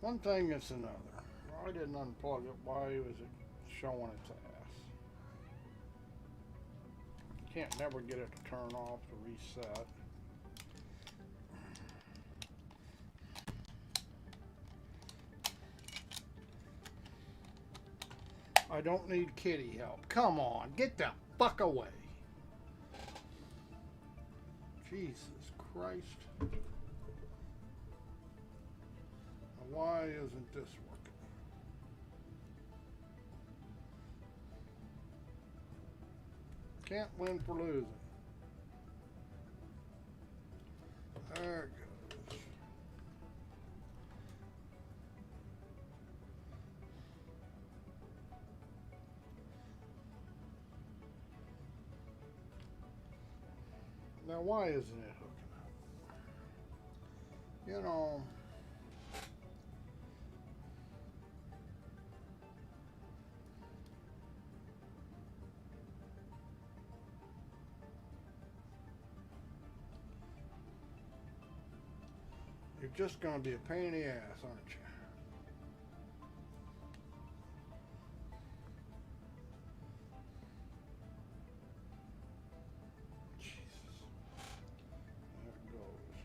One thing is another. I didn't unplug it. Why was it showing its ass? Can't never get it to turn off to reset. I don't need kitty help. Come on, get the fuck away. Jesus Christ. Now, why isn't this working? Can't win for losing. There it goes. Now, why isn't it hooking up? You know, you're just going to be a pain in the ass, aren't you?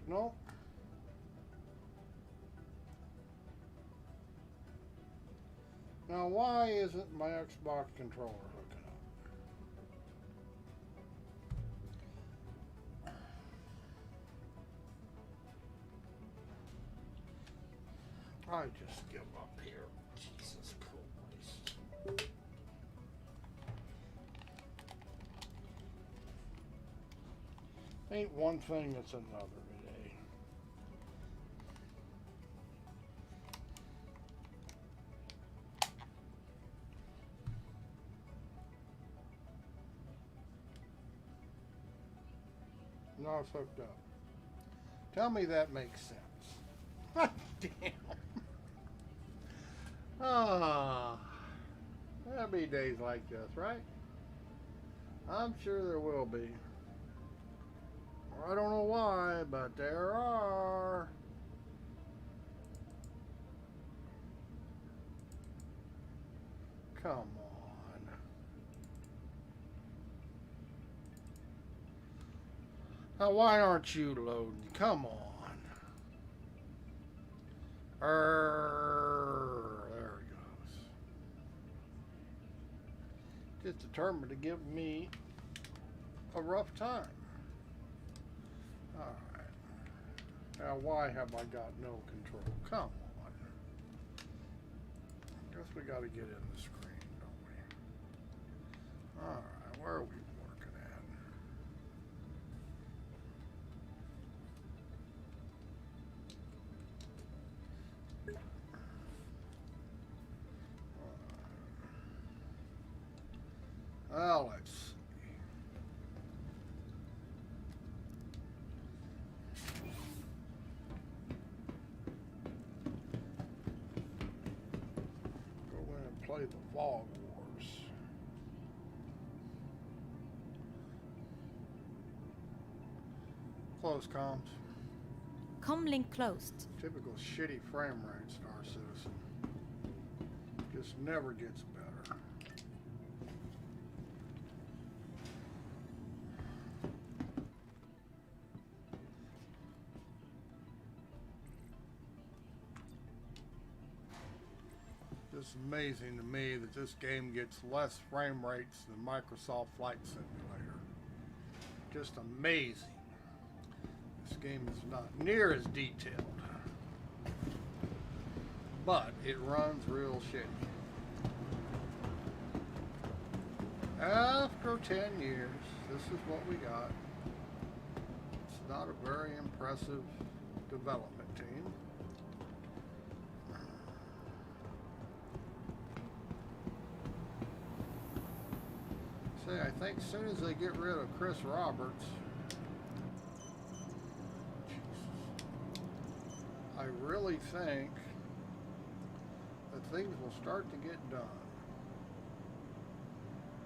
Nope. Now, why isn't my Xbox controller hooking up? I just give up here. Jesus Christ. Ain't one thing that's another today. Now it's hooked up. Tell me that makes sense. Damn. Ah, there'll be days like this, right? I'm sure there will be. I don't know why, but there are. Come on. Now, why aren't you loading? Come on. There it goes. Just determined to give me a rough time. Alright. Now, why have I got no control? Come on. Guess we got to get in the screen, don't we? Alright, where are we working at? Well, let's see. Play the Fog Wars. Close comms. Comlink closed. Typical shitty frame rate, Star Citizen. Just never gets better. It's amazing to me that this game gets less frame rates than Microsoft Flight Simulator. Just amazing. This game is not near as detailed, but it runs real shitty. After 10 years, this is what we got. It's not a very impressive development team. I think as soon as they get rid of Chris Roberts, I really think that things will start to get done.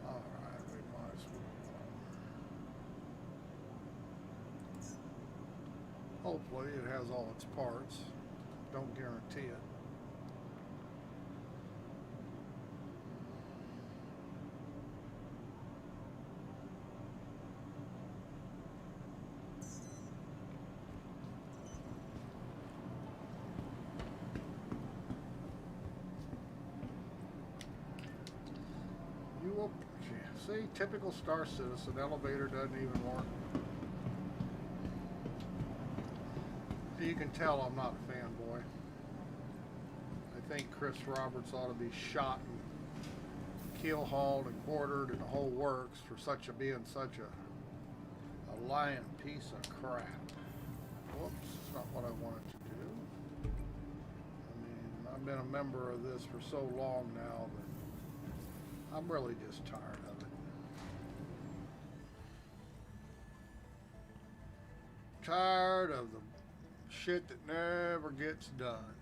Alright, we might as well. Hopefully it has all its parts. Don't guarantee it. See, typical Star Citizen. Elevator doesn't even work. You can tell I'm not a fanboy. I think Chris Roberts ought to be shot and keel hauled and quartered and the whole works for being such a lying piece of crap. Whoops, it's not what I wanted to do. I mean, I've been a member of this for so long now that I'm really just tired of it. Tired of the shit that never gets done.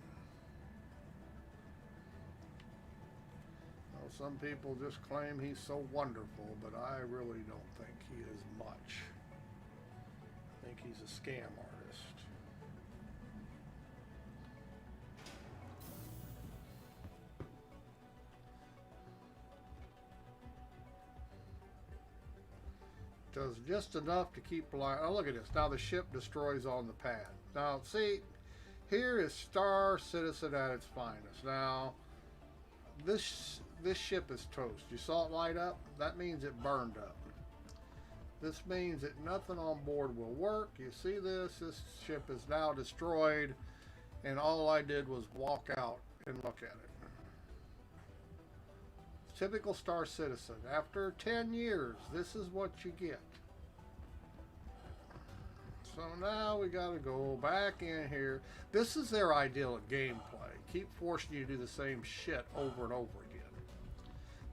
Well, some people just claim he's so wonderful, but I really don't think he is much. I think he's a scam artist. Does just enough to keep alive. Oh, look at this. Now the ship destroys on the pad. Now, see, here is Star Citizen at its finest. Now, this ship is toast. You saw it light up? That means it burned up. This means that nothing on board will work. You see this? This ship is now destroyed, and all I did was walk out and look at it. Typical Star Citizen. After 10 years, this is what you get. So now we got to go back in here. This is their ideal of gameplay. Keep forcing you to do the same shit over and over again.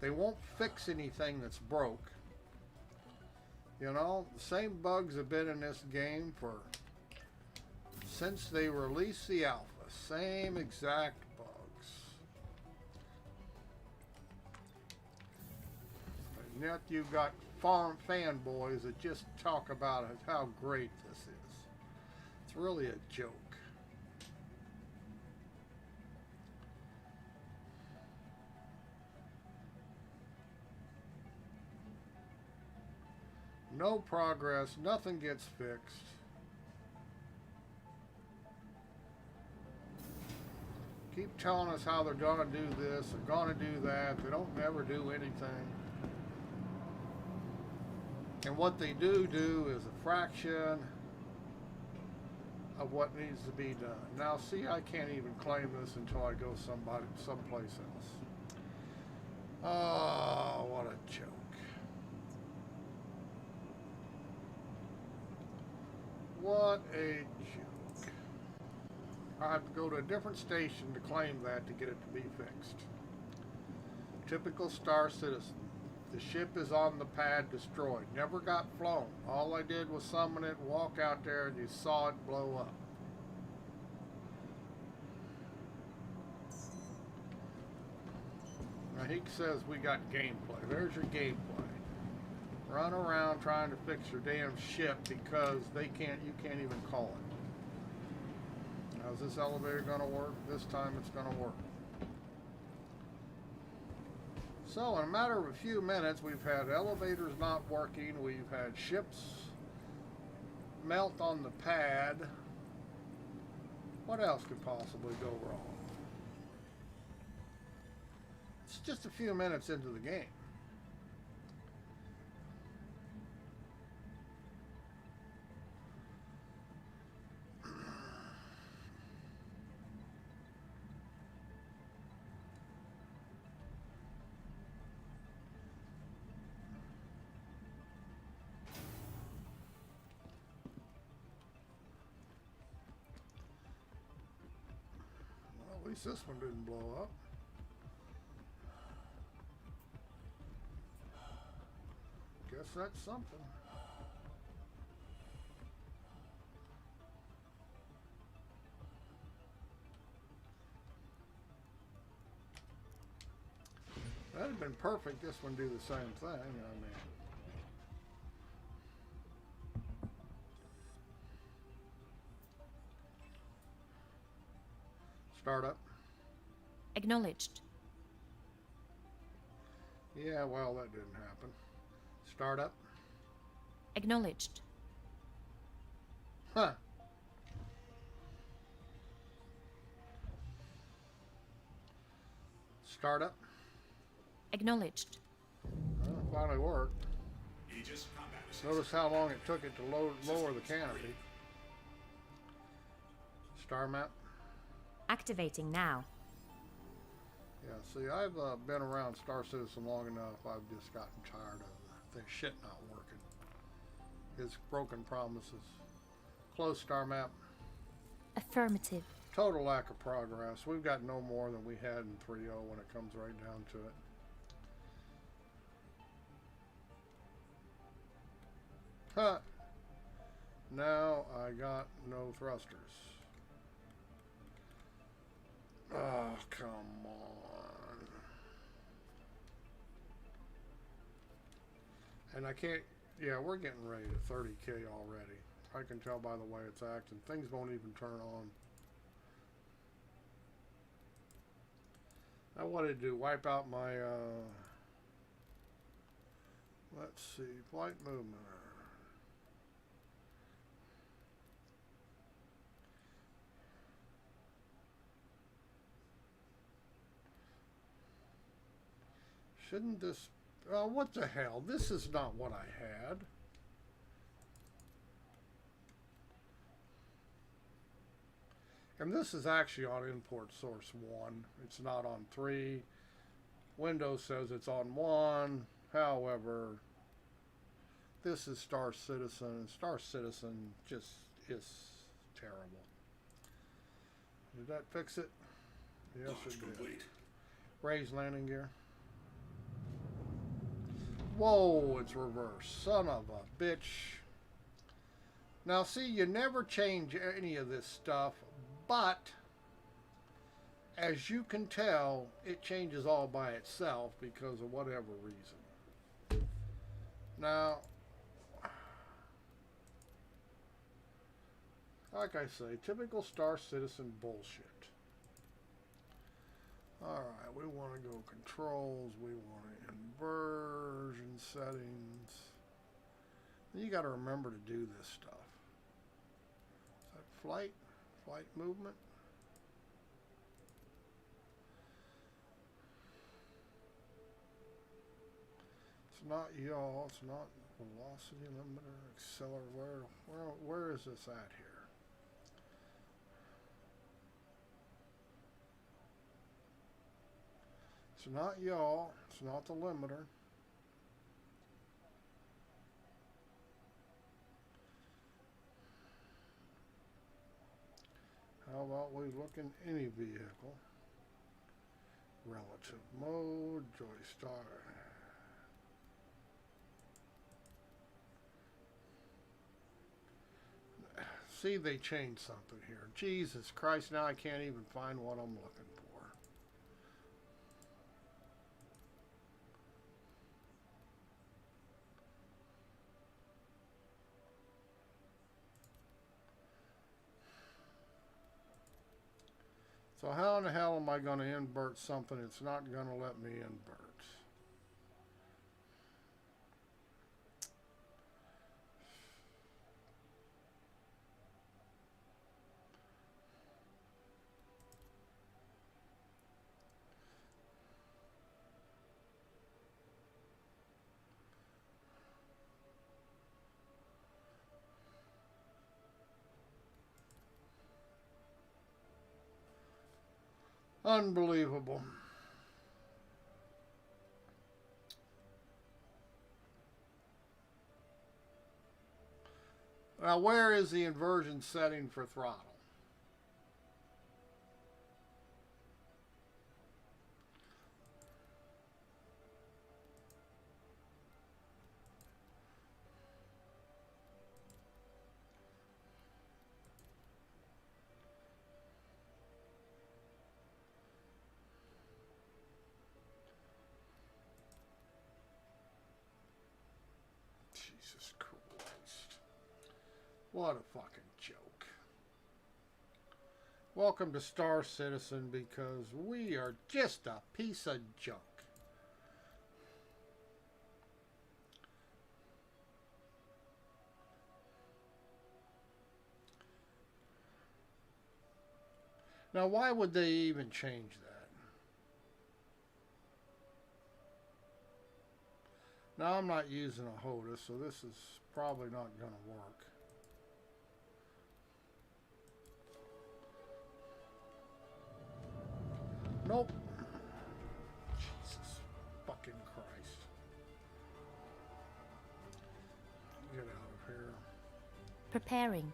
They won't fix anything that's broke. You know, the same bugs have been in this game since they released the alpha. Same exact bugs. And yet you've got fanboys that just talk about it, how great this is. It's really a joke. No progress, nothing gets fixed. Keep telling us how they're gonna do this, they're gonna do that. They don't never do anything. And what they do is a fraction of what needs to be done. Now, see, I can't even claim this until I go someplace else. Oh, what a joke. What a joke. I have to go to a different station to claim that to get it to be fixed. Typical Star Citizen. The ship is on the pad, destroyed. Never got flown. All I did was summon it, walk out there, and you saw it blow up. Now he says we got gameplay. There's your gameplay. Run around trying to fix your damn ship because you can't even call it. Now, is this elevator gonna work? This time it's gonna work. So in a matter of a few minutes, we've had elevators not working, we've had ships melt on the pad. What else could possibly go wrong? It's just a few minutes into the game. At least this one didn't blow up. Guess that's something. That'd have been perfect. This one do the same thing. I mean. Startup. Acknowledged. Yeah, well, that didn't happen. Startup. Acknowledged. Huh. Startup. Acknowledged. finally worked. Aegis combat assist. Notice how long it took it to lower the canopy. Star map. Activating now. Yeah, see, I've been around Star Citizen long enough. I've just gotten tired of the shit not working. His broken promises. Close star map. Affirmative. Total lack of progress. We've got no more than we had in 3.0 when it comes right down to it. Huh. Now I got no thrusters. Oh, come on. And I can't... Yeah, we're getting ready to 30K already. I can tell by the way it's acting. Things won't even turn on. Now what did it do? Wipe out my... let's see. Flight movement. Shouldn't this... Oh, what the hell? This is not what I had. And this is actually on import source 1. It's not on 3. Windows says it's on 1. However, this is Star Citizen. Star Citizen just is terrible. Did that fix it? Yes, Launch it did. complete. Raise landing gear. Whoa, it's reversed. Son of a bitch. Now, see, you never change any of this stuff, but as you can tell, it changes all by itself because of whatever reason. Now, like I say, typical Star Citizen bullshit. Alright, we want to go controls, we want to inversion settings. You got to remember to do this stuff. Is that flight? Flight movement? It's not yaw, it's not velocity limiter, accelerator. Where is this at here? It's not yaw, it's not the limiter. How about we look in any vehicle? Relative mode, joystick. See, they changed something here. Jesus Christ, now I can't even find what I'm looking for. So how in the hell am I going to invert something it's not going to let me invert? Unbelievable. Now, where is the inversion setting for throttle? Jesus Christ. What a fucking joke. Welcome to Star Citizen, because we are just a piece of junk. Now, why would they even change that? Now I'm not using a HODA, so this is probably not going to work. Nope. Jesus fucking Christ. Get out of here. Preparing.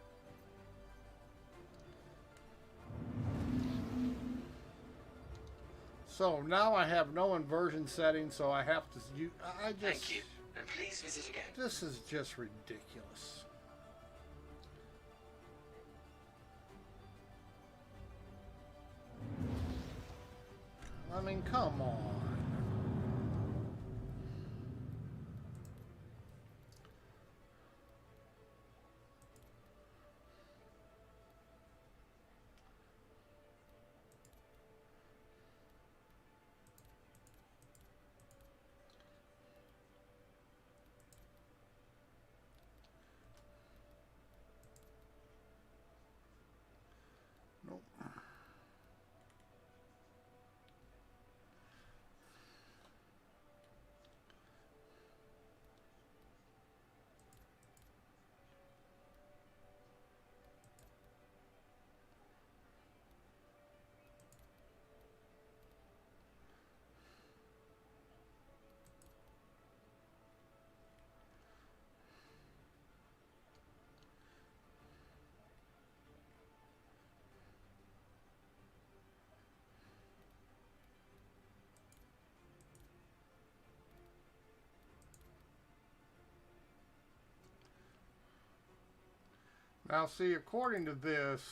So now I have no inversion setting, so I have to use. I just. Thank you, and please visit again. This is just ridiculous. I mean, come on. Nope. Now, see, according to this,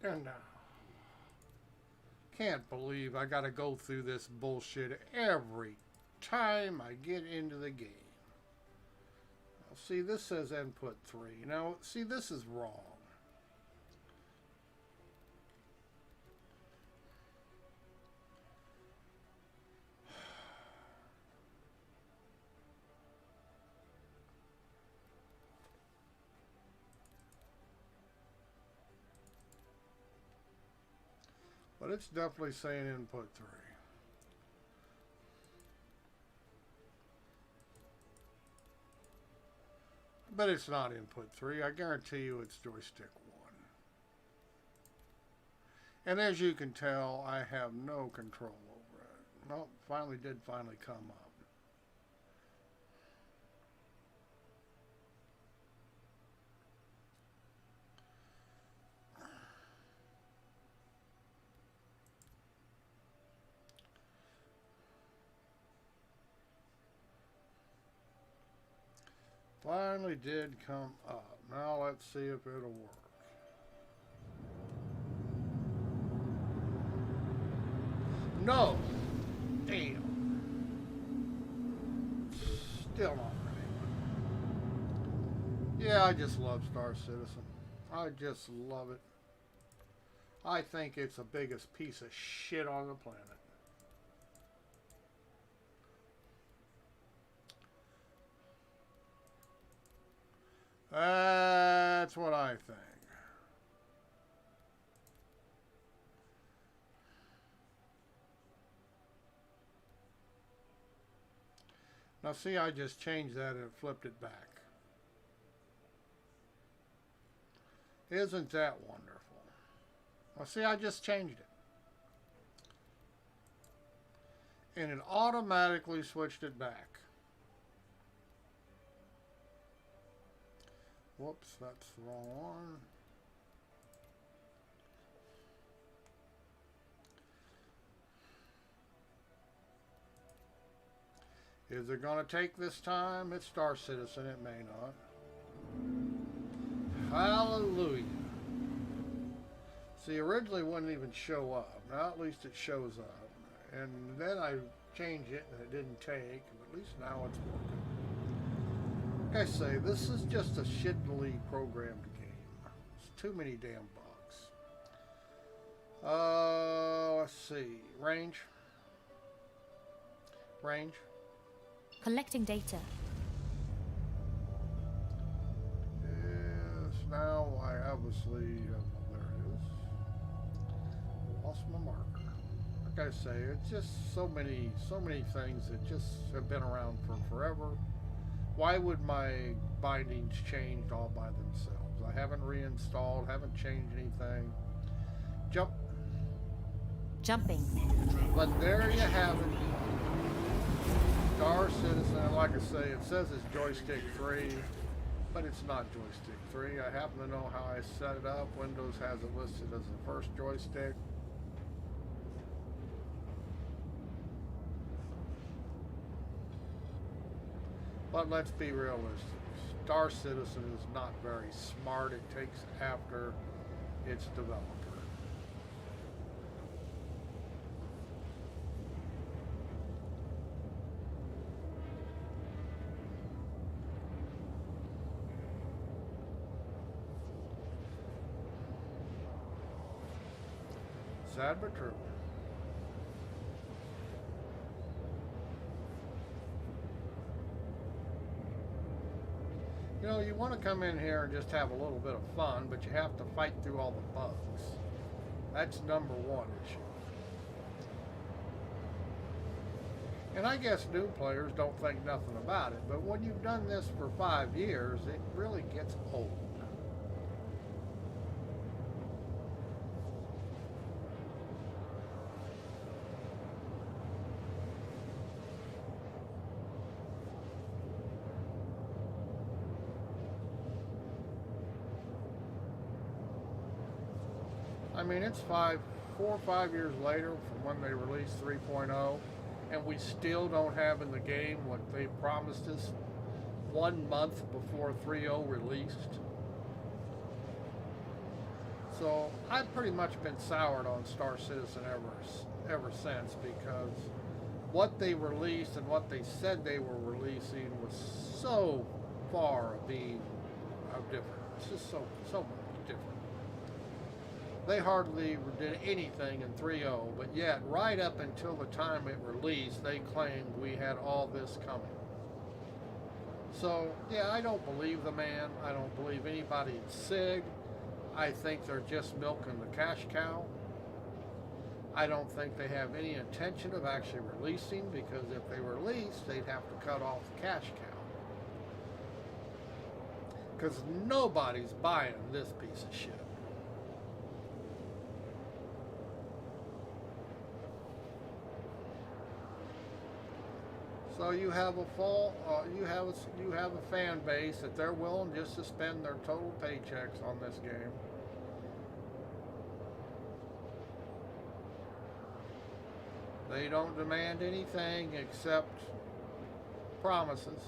and can't believe I gotta go through this bullshit every time I get into the game. Now, see, this says input 3. Now, see, this is wrong. But it's definitely saying input 3. But it's not input 3. I guarantee you it's joystick 1. And as you can tell, I have no control over it. Well, finally come up. Finally did come up. Now let's see if it'll work. No! Damn. Still not ready. Yeah, I just love Star Citizen. I just love it. I think it's the biggest piece of shit on the planet. That's what I think. Now see, I just changed that and flipped it back. Isn't that wonderful? Now see, I just changed it. And it automatically switched it back. Whoops, that's the wrong one. Is it going to take this time? It's Star Citizen, it may not. Hallelujah. See, originally it wouldn't even show up. Now at least it shows up. And then I changed it and it didn't take, but at least now it's working. Like I say, this is just a shittily programmed game. It's too many damn bugs. Let's see. Range. range. Collecting data. Yes, now I obviously, there it is. Lost my marker. Like I say, it's just so many things that just have been around for forever. Why would my bindings change all by themselves? I haven't reinstalled, haven't changed anything. Jump. Jumping. But there you have it. Star Citizen, like I say, it says it's joystick 3, but it's not joystick 3. I happen to know how I set it up. Windows has it listed as the first joystick. But let's be realistic. Star Citizen is not very smart. It takes after its developer. Sad but true. You know, you want to come in here and just have a little bit of fun, but you have to fight through all the bugs. That's number one issue. And I guess new players don't think nothing about it, but when you've done this for 5 years, it really gets old. I mean, it's 4 or 5 years later from when they released 3.0, and we still don't have in the game what they promised us 1 month before 3.0 released. So I've pretty much been soured on Star Citizen ever since, because what they released and what they said they were releasing was so far being different. It's just so much different. They hardly did anything in 3.0, but yet right up until the time it released, they claimed we had all this coming. So yeah, I don't believe the man. I don't believe anybody at SIG. I think they're just milking the cash cow. I don't think they have any intention of actually releasing, because if they released, they'd have to cut off the cash cow. Because nobody's buying this piece of shit. So you have you have a fan base that they're willing just to spend their total paychecks on this game. They don't demand anything except promises.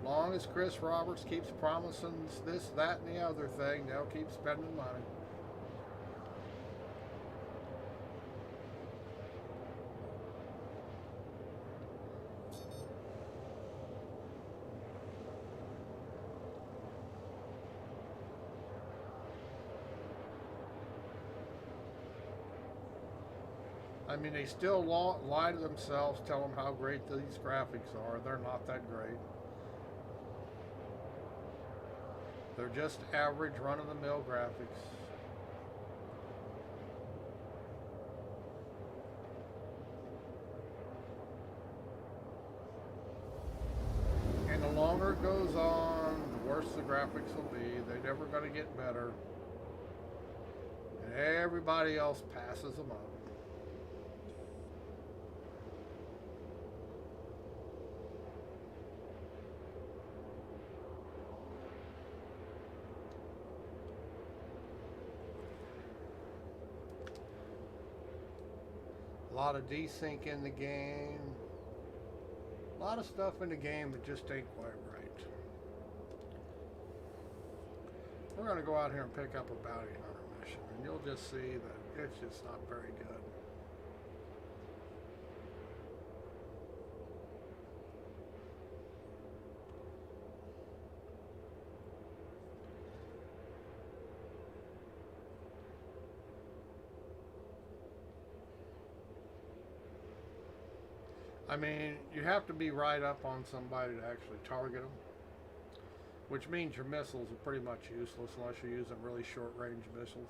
As long as Chris Roberts keeps promising this, that, and the other thing, they'll keep spending money. I mean, they still lie to themselves, tell them how great these graphics are. They're not that great. They're just average, run-of-the-mill graphics. And the longer it goes on, the worse the graphics will be. They're never going to get better. And everybody else passes them up. A lot of desync in the game. A lot of stuff in the game that just ain't quite right. We're going to go out here and pick up a bounty hunter mission, and you'll just see that it's just not very good. I I mean, you have to be right up on somebody to actually target them, which means your missiles are pretty much useless unless you're using really short-range missiles.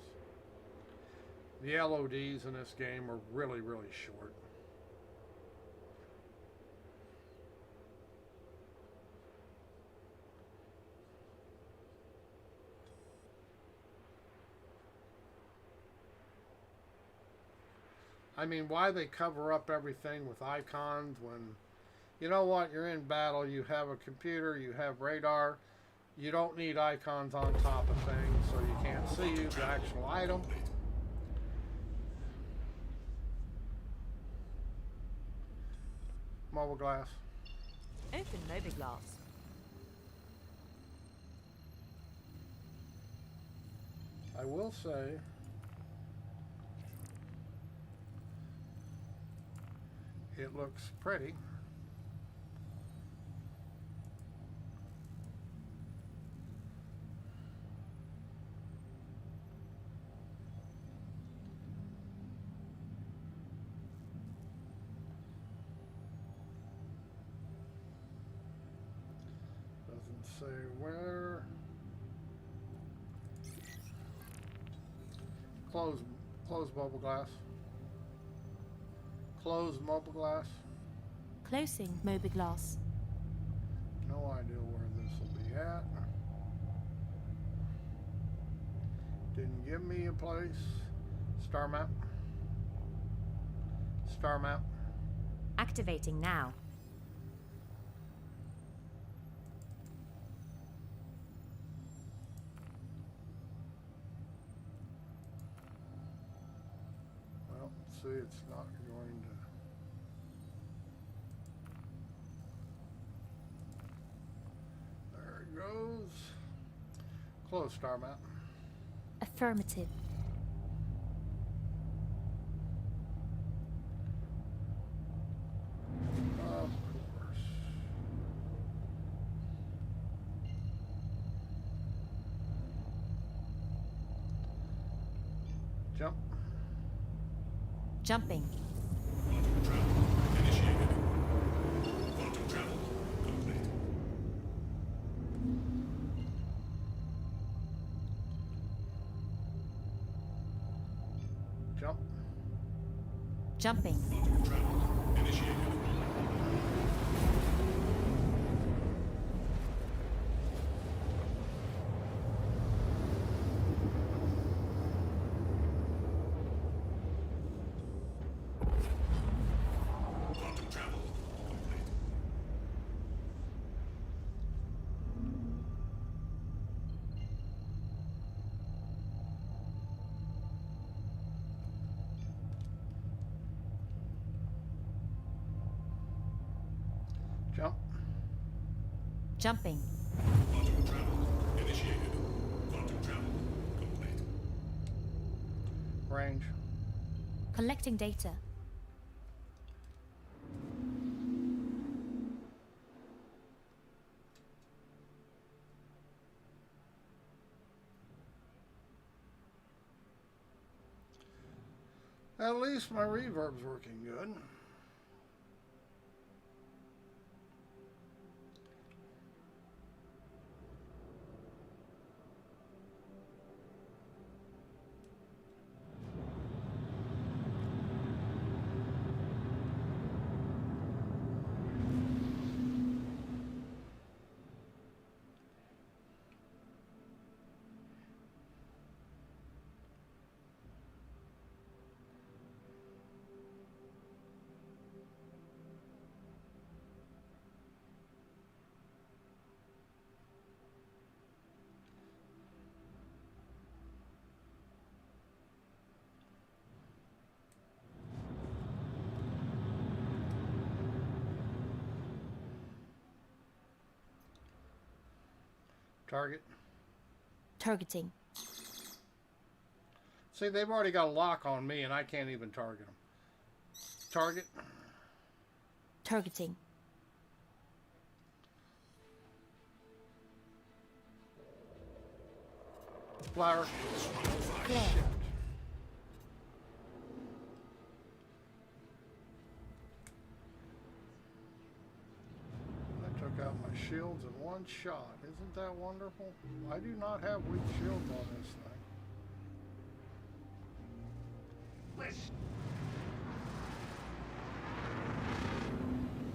The LODs in this game are really, really short. I mean, why they cover up everything with icons when, you know what, you're in battle, you have a computer, you have radar, you don't need icons on top of things so you can't see the actual item. Mobile glass. Open Mobiglass. I will say, it looks pretty. Doesn't say where. Close mobile glass. Close mobile glass. Closing Mobiglass. No idea where this will be at. Didn't give me a place. Star map. Star map. Activating now. Well, see, it's not going to. There it goes. Close star map. Affirmative. Of course. Jump. Jumping. Quantum travel initiated. Quantum travel complete. Jump. Jumping. Quantum travel initiated. Quantum travel complete. Jump. Jumping. Quantum travel initiated. Quantum travel complete. Range. Collecting data. At least my reverb's working good. Target. Targeting. See, they've already got a lock on me and I can't even target them. Target. Targeting. Flower. Clear. shields in one shot. Isn't that wonderful? I do not have weak shields on this thing.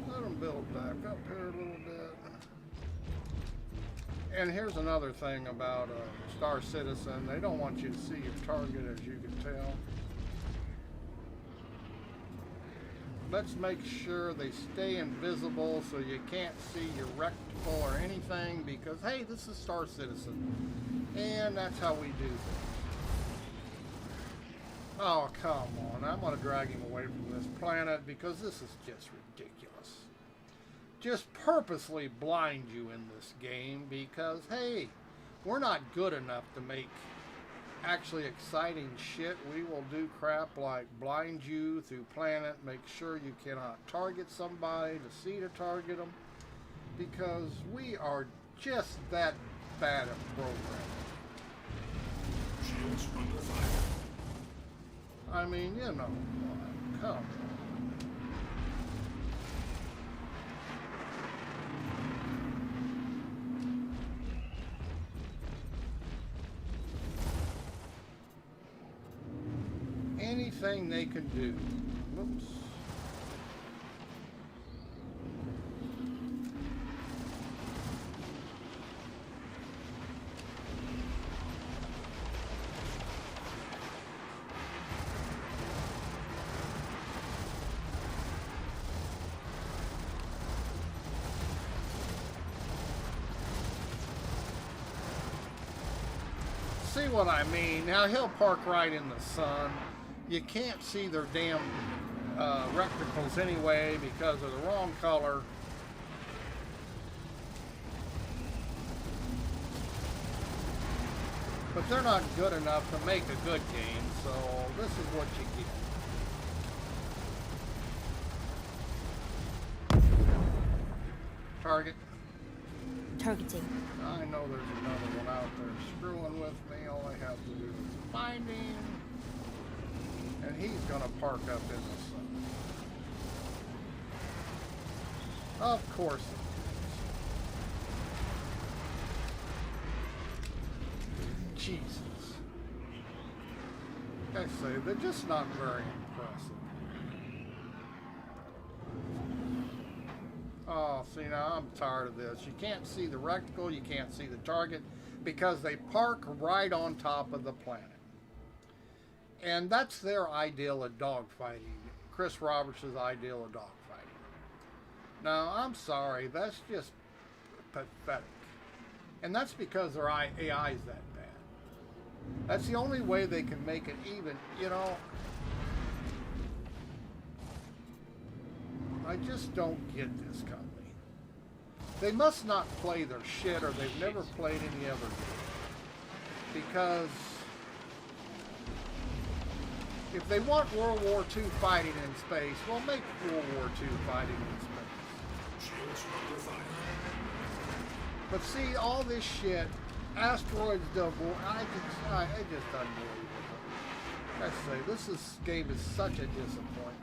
Let them build back up here a little bit. And here's another thing about Star Citizen. They don't want you to see your target, as you can tell. Let's make sure they stay invisible so you can't see your reticle or anything, because hey, this is Star Citizen. And that's how we do things. Oh, come on. I'm going to drag him away from this planet because this is just ridiculous. Just purposely blind you in this game because, hey, we're not good enough to make actually exciting shit. We will do crap like blind you through planet, make sure you cannot target somebody to see to target them, because we are just that bad at programming. Shields under fire. I mean, you know, come on. Anything they can do. Whoops. See what I mean? Now he'll park right in the sun. You can't see their damn reticles anyway because of the wrong color. But they're not good enough to make a good game, so this is what you get. Target. Targeting. I know there's another one out there screwing with me. All I have to do is find him. And he's gonna park up in the sun. Of course it is. Jesus. I say, they're just not very impressive. Oh, see, now I'm tired of this. You can't see the reticle, you can't see the target, because they park right on top of the planet. And that's their ideal of dogfighting. Chris Roberts' ideal of dogfighting. Now, I'm sorry, that's just pathetic. And that's because their AI is that bad. That's the only way they can make it even, you know. I just don't get this company. They must not play their shit, or they've never played any other game. Because if they want World War II fighting in space, well, make World War II fighting in space. Shields under fire. But see, all this shit, asteroids double, it just unbelievable. I say, this game is such a disappointment.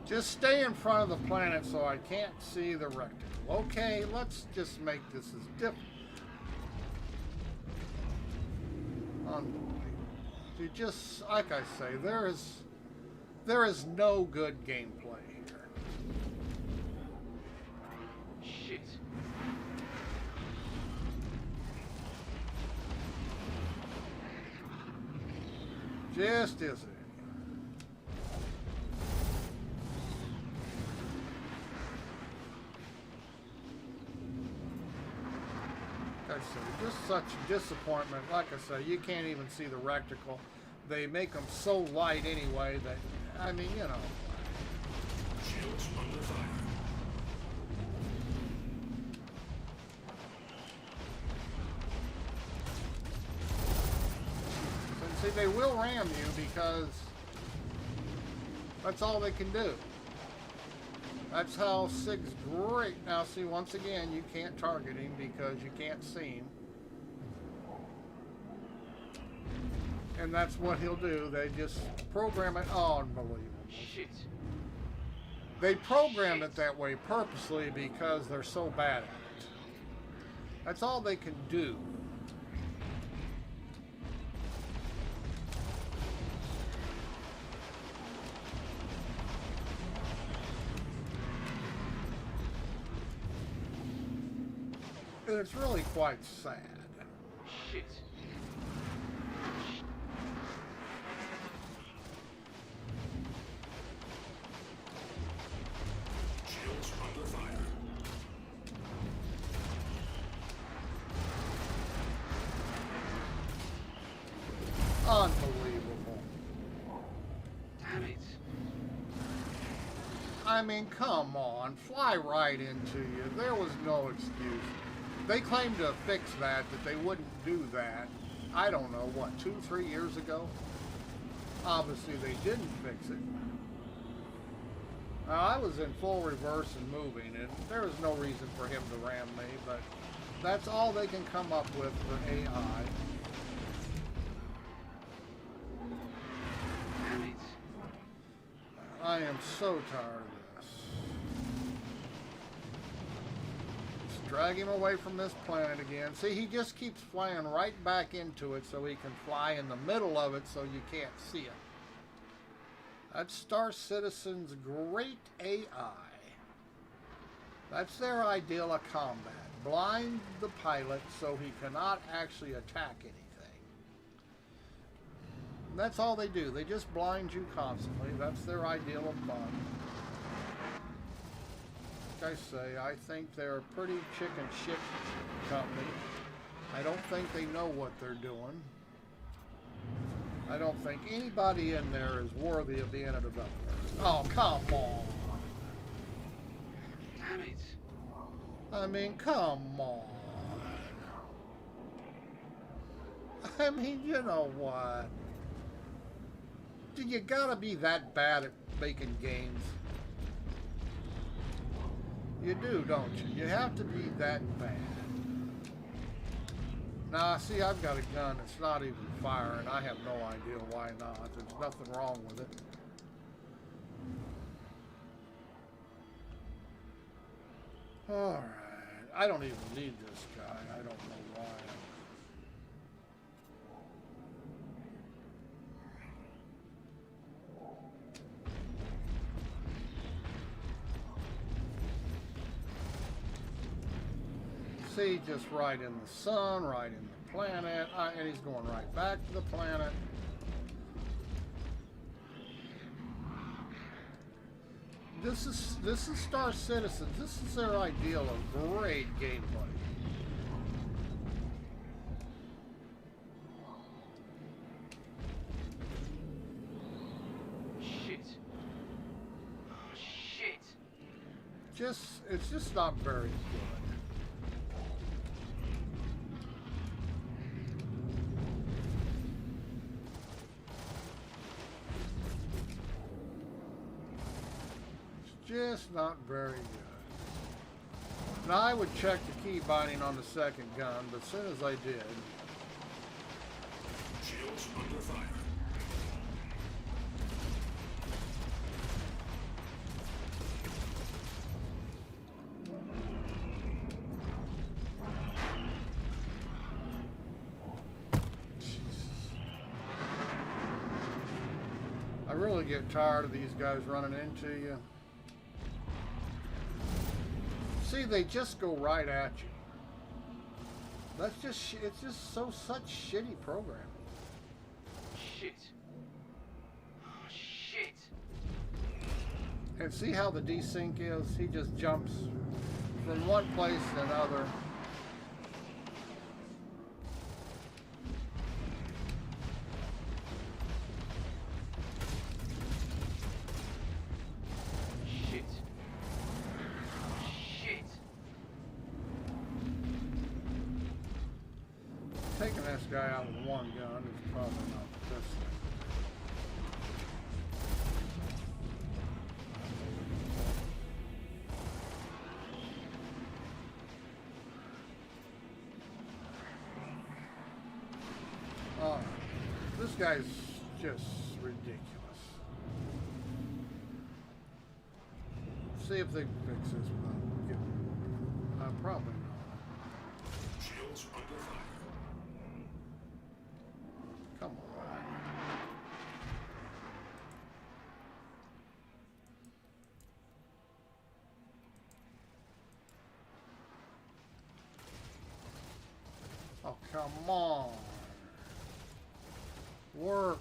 Just stay in front of the planet so I can't see the reticle. Okay, let's just make this as different. Unbelievable. You just, like I say, there is no good gameplay here. Shit. Just isn't. I say, just such disappointment. Like I say, you can't even see the reticle. They make them so light anyway that, I mean, you know. Shields under fire. And see, they will ram you because that's all they can do. That's how SIG's great. Now, see, once again, you can't target him because you can't see him. And that's what he'll do. They just program it. Oh, unbelievable. Shit. They program it that way purposely because they're so bad at it. That's all they can do. And it's really quite sad. Shit. Shields under fire. Unbelievable. Damn it. I mean, come on. Fly right into you. There was no excuse. They claimed to fix that they wouldn't do that. I don't know, what, 2-3 years ago? Obviously, they didn't fix it. Now, I was in full reverse and moving, and there was no reason for him to ram me, but that's all they can come up with for AI. Damn it. I am so tired of this. Let's drag him away from this planet again. See, he just keeps flying right back into it so he can fly in the middle of it so you can't see him. That's Star Citizen's great AI. That's their ideal of combat. Blind the pilot so he cannot actually attack anything. And that's all they do. They just blind you constantly. That's their ideal of fun. Like I say, I think they're a pretty chicken shit company. I don't think they know what they're doing. I don't think anybody in there is worthy of being a developer. Oh, come on. Damn it. I mean, come on. I mean, you know what? You gotta be that bad at making games. You do, don't you? You have to be that bad. Now, see, I've got a gun that's not even firing. I have no idea why not. There's nothing wrong with it. Alright. I don't even need this guy. I don't know why. See, just right in the sun, right in the planet, and he's going right back to the planet. This is Star Citizen. This is their ideal of great gameplay. Shit. Oh, shit. It's just not very good. Just not very good. Now, I would check the key binding on the second gun, but as soon as I did, Shields under fire. I really get tired of these guys running into you. See, they just go right at you. That's just, it's just such shitty programming. Shit. Oh, shit. And see how the desync is? He just jumps from one place to another. guy out with one gun. It's probably not this thing. This guy's just ridiculous. See if they can fix this without getting. Probably not. Shields under fire. Come on. Oh, come on. Work.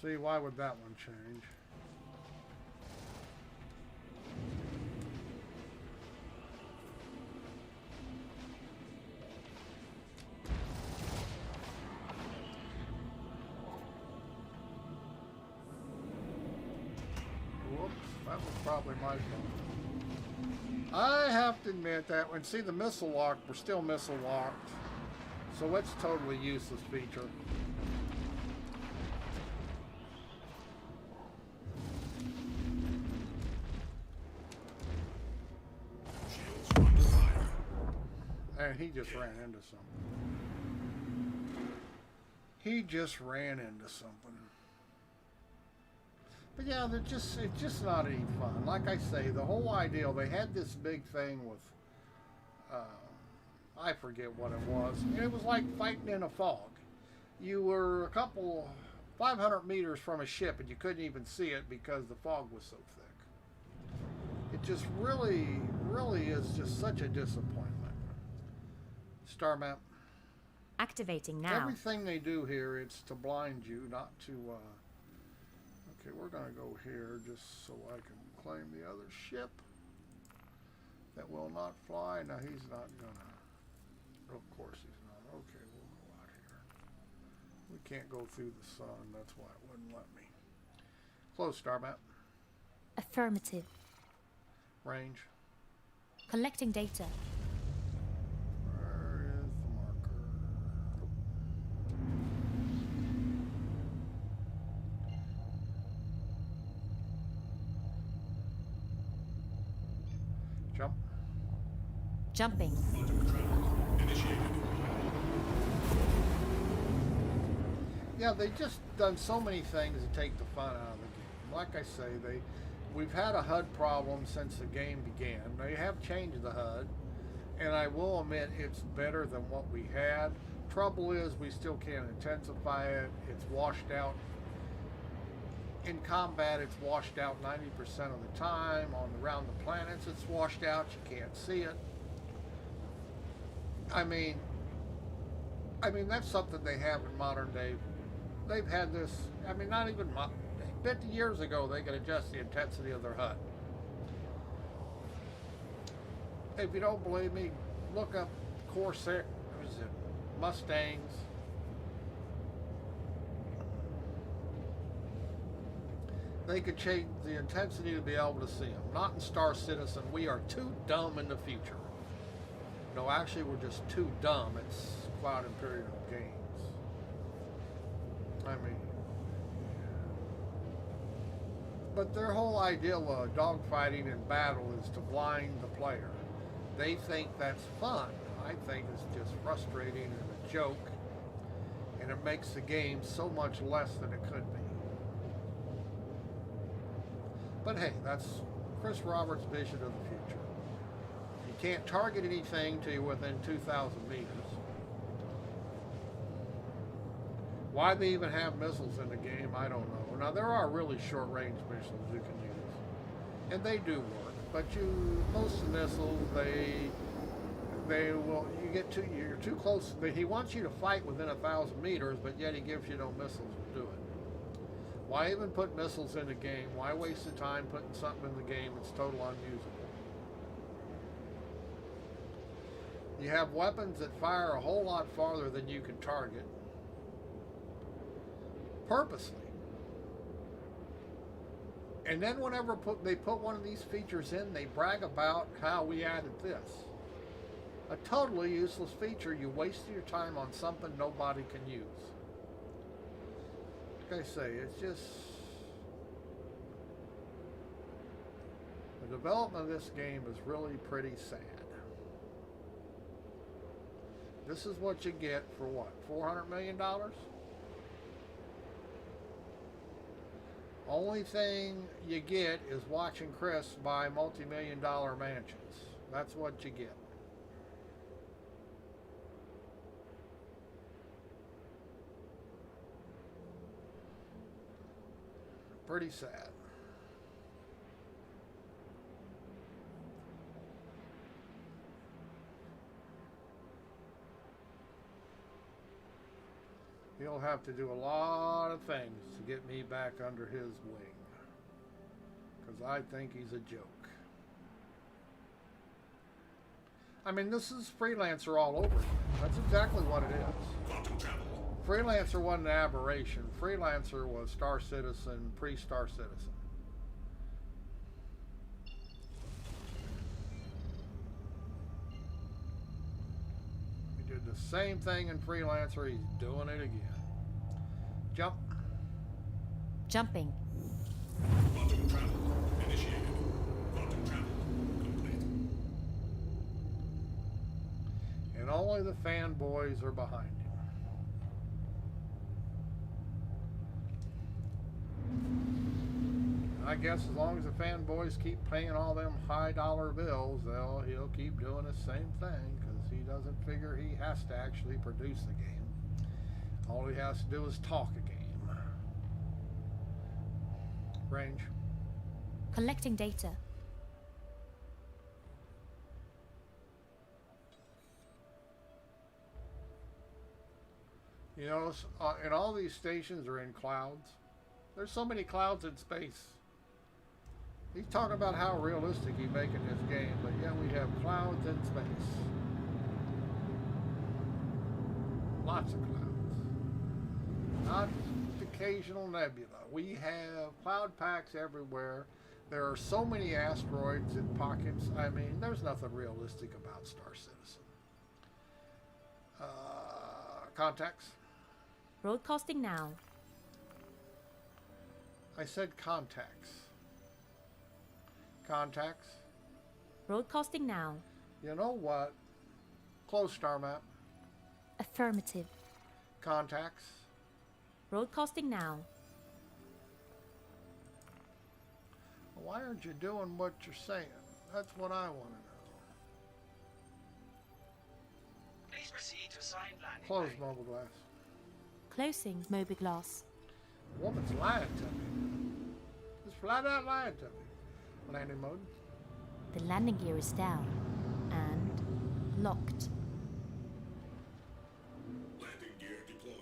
See, why would that one change? Whoops, that was probably my fault. I have to admit that when see the missile lock, we're still missile locked. So it's totally useless feature. And he just ran into something. He just ran into something. But yeah, it's just not any fun. Like I say, the whole idea, they had this big thing with, I forget what it was. It was like fighting in a fog. You were a couple, 500 meters from a ship and you couldn't even see it because the fog was so thick. It just really is just such a disappointment. Star map. Activating now. Everything they do here, it's to blind you, not to, okay, we're going to go here just so I can claim the other ship that will not fly. Now, he's not going to, of course he's not. Okay, we'll go out here. We can't go through the sun. That's why it wouldn't let me. Close, star map. Affirmative. Range. Collecting data. Jump. Jumping. Initiated. Yeah, they just done so many things to take the fun out of the game. Like I say, we've had a HUD problem since the game began. They have changed the HUD, and I will admit it's better than what we had. Trouble is, we still can't intensify it. It's washed out. In combat, it's washed out 90% of the time. Around the planets, it's washed out. You can't see it. I mean, that's something they have in modern day. They've had this, not even 50 years ago, they could adjust the intensity of their HUD. If you don't believe me, look up Corsair, Mustangs. They could change the intensity to be able to see them. Not in Star Citizen. We are too dumb in the future. No, actually, we're just too dumb. It's Cloud Imperial games. But their whole idea of dogfighting in battle is to blind the player. They think that's fun. I think it's just frustrating and a joke. And it makes the game so much less than it could be. But hey, that's Chris Roberts' vision of the future. You can't target anything till you're within 2,000 meters. Why they even have missiles in the game, I don't know. Now, there are really short-range missiles you can use. And they do work. But most of the missiles, you're too close. He wants you to fight within 1,000 meters, but yet he gives you no missiles to do it. Why even put missiles in the game? Why waste the time putting something in the game that's totally unusable? You have weapons that fire a whole lot farther than you can target. Purposely. And then whenever they put one of these features in, they brag about how we added this. A totally useless feature. You wasted your time on something nobody can use. Like I say, it's just... the development of this game is really pretty sad. This is what you get for what? $400 million? Only thing you get is watching Chris buy multi-million-dollar mansions. That's what you get. Pretty sad. He'll have to do a lot of things to get me back under his wing. Because I think he's a joke. I mean, this is Freelancer all over again. That's exactly what it is. Quantum travel. Freelancer wasn't an aberration. Freelancer was Star Citizen, pre-Star Citizen. He did the same thing in Freelancer. He's doing it again. Jump. Jumping. Quantum travel initiated. Quantum travel complete. And only the fanboys are behind him. I guess as long as the fanboys keep paying all them high dollar bills, he'll keep doing the same thing, because he doesn't figure he has to actually produce the game. All he has to do is talk a game. Range. Collecting data. You know, and all these stations are in clouds. There's so many clouds in space. He's talking about how realistic he's making this game, but yet we have clouds in space. Lots of clouds. Not occasional nebula. We have cloud packs everywhere. There are so many asteroids in pockets. I mean, there's nothing realistic about Star Citizen. Contacts. Broadcasting now. I said contacts. Contacts. Broadcasting now. You know what? Close star map. Affirmative. Contacts. Broadcasting now. Why aren't you doing what you're saying? That's what I want to know. Please proceed to assigned landing. Close bay. mobile glass. Closing mobiGlass. Woman's lying to me. Just flat out lying to me. Landing mode. The landing gear is down. And locked. Landing gear deployed.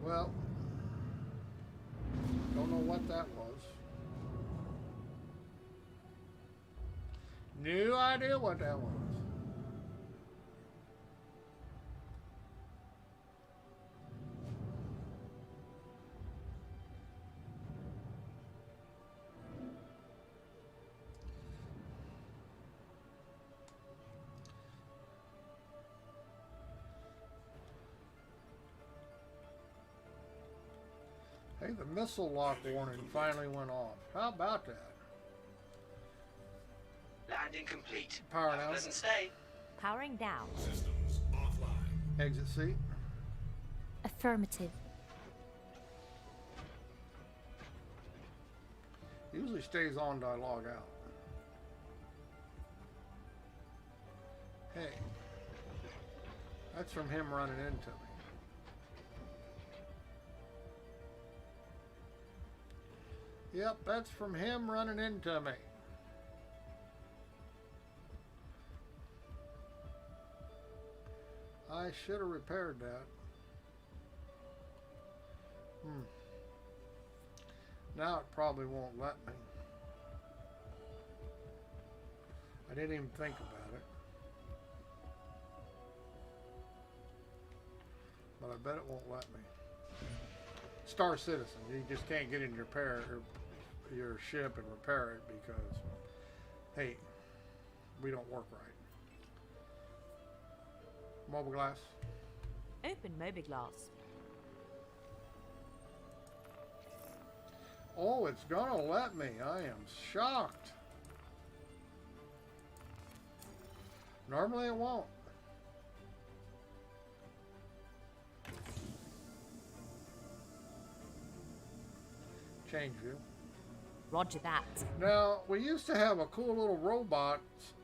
Well, don't know what that was. No idea what that was. Hey, the missile lock warning finally went off. How about that? Landing complete. Power Have a down. pleasant stay. Powering down. Systems offline. Exit seat. Affirmative. Usually stays on till I log out. Hey, that's from him running into me. Yep, that's from him running into me. I should have repaired that. Now it probably won't let me. I didn't even think about it. But I bet it won't let me. Star Citizen, you just can't get in your ship and repair it because, hey, we don't work right. Mobile glass. Open Mobiglass. Oh, it's gonna let me. I am shocked. Normally it won't. Change view. Roger that. Now, we used to have a cool little robot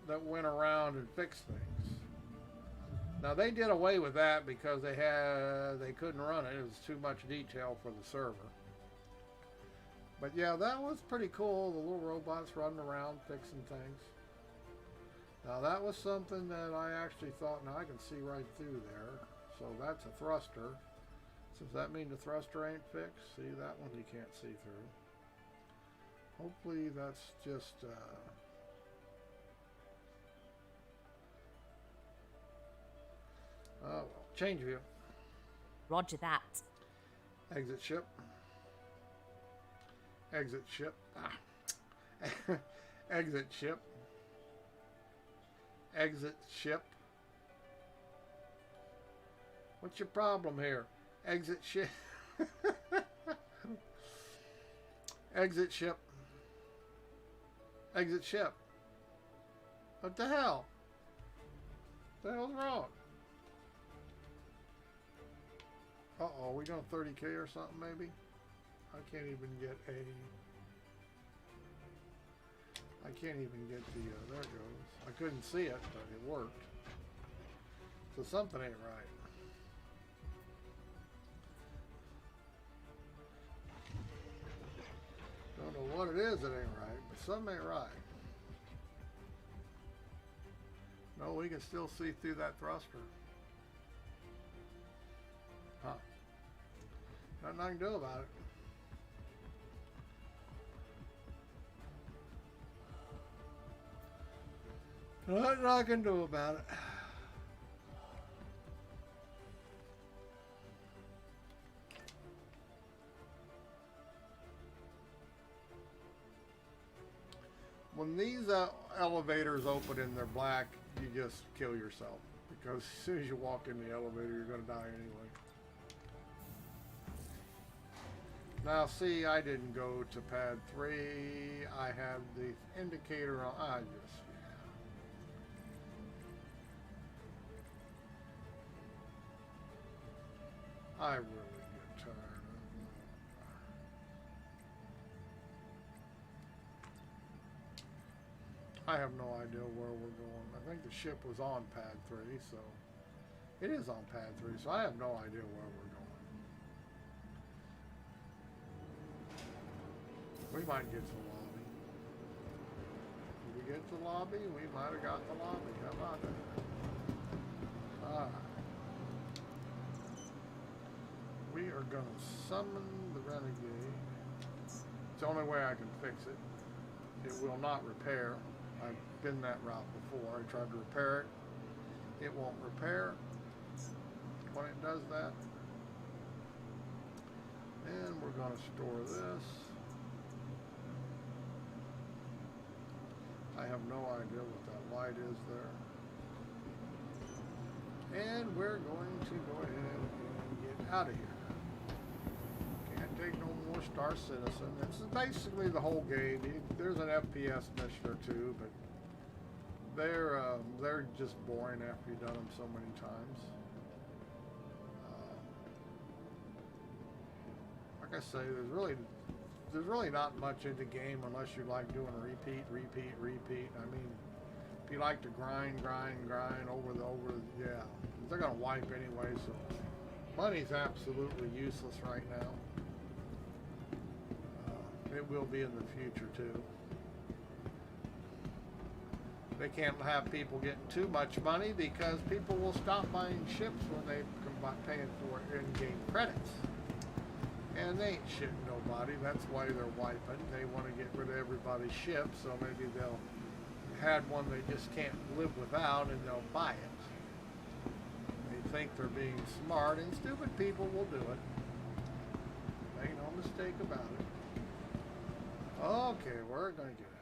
that went around and fixed things. Now, they did away with that because they couldn't run it. It was too much detail for the server. But yeah, that was pretty cool. The little robots running around fixing things. Now, that was something that I actually thought, now I can see right through there. So that's a thruster. So does that mean the thruster ain't fixed? See, that one you can't see through. Hopefully that's just oh well. Change view. Roger that. Exit ship. Exit ship. Exit ship. Exit ship. What's your problem here? Exit ship. Exit ship. Exit ship. What the hell? What the hell's wrong? Uh-oh, we going 30K or something maybe? I can't even get the, there it goes. I couldn't see it, but it worked. So something ain't right. Don't know what it is that ain't right, but something ain't right. No, we can still see through that thruster. Huh. Nothing I can do about it. Nothing I can do about it. When these elevators open and they're black, you just kill yourself. Because as soon as you walk in the elevator, you're going to die anyway. Now see, I didn't go to pad 3. I had the indicator on. Yeah. I really get tired of it. I have no idea where we're going. I think the ship was on pad 3, so it is on pad 3, so I have no idea where we're going. We might get to the lobby. If we get to the lobby, we might have got the lobby. How about that? Alright. We are going to summon the Renegade. It's the only way I can fix it. It will not repair. I've been that route before. I tried to repair it. It won't repair when it does that. And we're going to store this. I have no idea what that light is there. And we're going to go ahead and get out of here. Can't take no more Star Citizen. This is basically the whole game. There's an FPS mission or two, but they're just boring after you've done them so many times. Like I say, there's really not much in the game unless you like doing repeat. I mean, if you like to grind over, yeah, they're gonna wipe anyway. So money's absolutely useless right now. It will be in the future too. They can't have people getting too much money because people will stop buying ships when they come by paying for in-game credits. And they ain't shitting nobody. That's why they're wiping. They want to get rid of everybody's ship, so maybe they'll had one they just can't live without and they'll buy it. They think they're being smart, and stupid people will do it. Make no mistake about it. Okay, we're gonna get